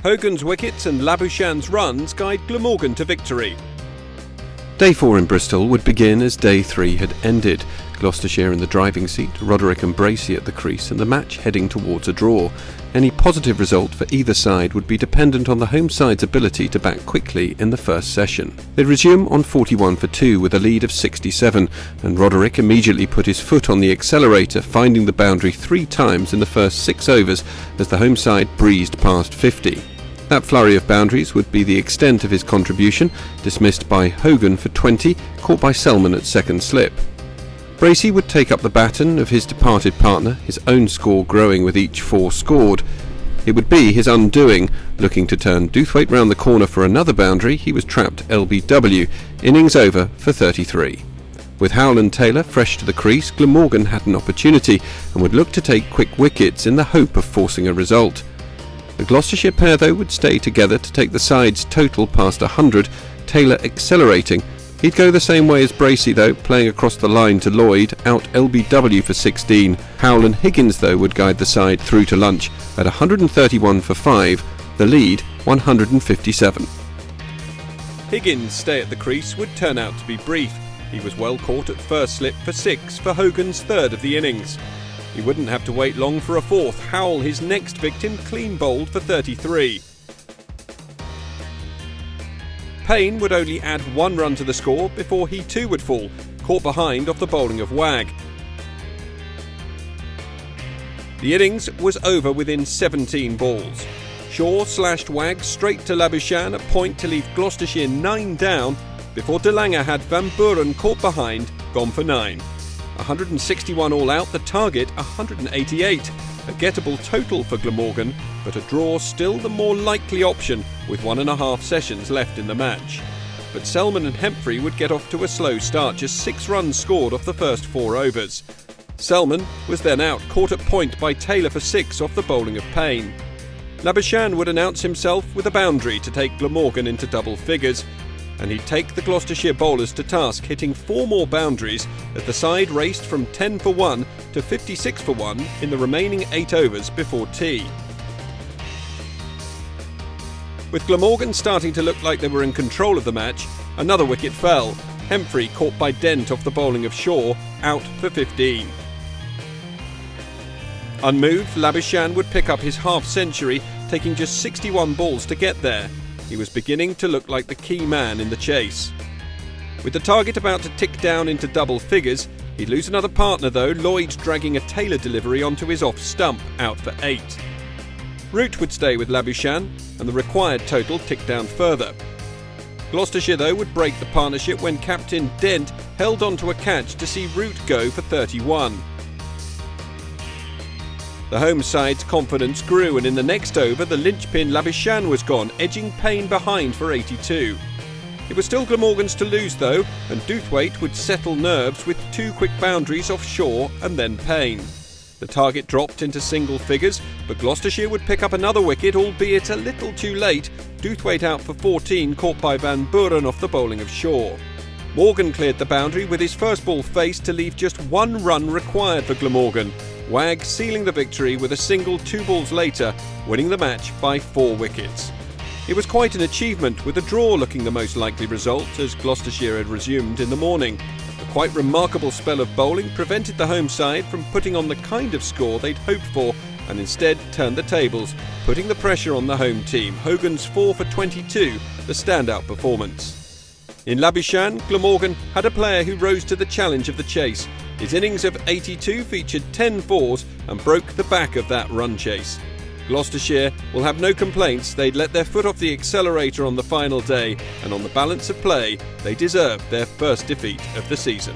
Hogan's wickets and Labuschagne's runs guide Glamorgan to victory. Day 4 in Bristol would begin as Day 3 had ended. Gloucestershire in the driving seat, Roderick and Bracey at the crease, and the match heading towards a draw. Any positive result for either side would be dependent on the home side's ability to bat quickly in the first session. They'd resume on 41 for 2 with a lead of 67, and Roderick immediately put his foot on the accelerator, finding the boundary 3 times in the first 6 overs as the home side breezed past 50. That flurry of boundaries would be the extent of his contribution, dismissed by Hogan for 20, caught by Selman at second slip. Bracey would take up the baton of his departed partner, his own score growing with each 4 scored. It would be his undoing. Looking to turn Dewthwaite round the corner for another boundary, he was trapped LBW, innings over for 33. With Howell and Taylor fresh to the crease, Glamorgan had an opportunity and would look to take quick wickets in the hope of forcing a result. The Gloucestershire pair, though, would stay together to take the side's total past 100, Taylor accelerating. He'd go the same way as Bracey, though, playing across the line to Lloyd, out LBW for 16. Howell and Higgins, though, would guide the side through to lunch at 131 for 5, the lead 157. Higgins' stay at the crease would turn out to be brief. He was well caught at first slip for 6 for Hogan's third of the innings. He wouldn't have to wait long for a fourth. Howell, his next victim, clean bowled for 33. Payne would only add 1 run to the score before he too would fall, caught behind off the bowling of Wagg. The innings was over within 17 balls. Shaw slashed Wagg straight to Labuschagne, a point to leave Gloucestershire 9 down, before De Lange had Van Buren caught behind, gone for 9. 161 all out, the target 188. A gettable total for Glamorgan, but a draw still the more likely option with 1.5 sessions left in the match. But Selman and Hemphrey would get off to a slow start, just 6 runs scored off the first 4 overs. Selman was then out, caught at point by Taylor for 6 off the bowling of Payne. Labuschagne would announce himself with a boundary to take Glamorgan into double figures, and he'd take the Gloucestershire bowlers to task, hitting 4 more boundaries as the side raced from 10 for 1 to 56 for 1 in the remaining 8 overs before tea. With Glamorgan starting to look like they were in control of the match, another wicket fell. Hemphrey caught by Dent off the bowling of Shaw, out for 15. Unmoved, Labuschagne would pick up his half-century, taking just 61 balls to get there. He was beginning to look like the key man in the chase. With the target about to tick down into double figures, he'd lose another partner though, Lloyd dragging a Taylor delivery onto his off stump, out for 8. Root would stay with Labuschagne, and the required total ticked down further. Gloucestershire though would break the partnership when captain Dent held on to a catch to see Root go for 31. The home side's confidence grew, and in the next over the linchpin Labuschagne was gone, edging Payne behind for 82. It was still Glamorgan's to lose though, and Dewthwaite would settle nerves with 2 quick boundaries off Shaw and then Payne. The target dropped into single figures, but Gloucestershire would pick up another wicket, albeit a little too late. Dewthwaite out for 14, caught by Van Buren off the bowling of Shaw. Morgan cleared the boundary with his first ball faced to leave just 1 run required for Glamorgan. Wagg sealing the victory with a single 2 balls later, winning the match by 4 wickets. It was quite an achievement, with a draw looking the most likely result as Gloucestershire had resumed in the morning. A quite remarkable spell of bowling prevented the home side from putting on the kind of score they'd hoped for, and instead turned the tables, putting the pressure on the home team. Hogan's 4 for 22, the standout performance. In Labuschagne, Glamorgan had a player who rose to the challenge of the chase. His innings of 82 featured 10 fours and broke the back of that run chase. Gloucestershire will have no complaints. They'd let their foot off the accelerator on the final day, and on the balance of play, they deserved their first defeat of the season.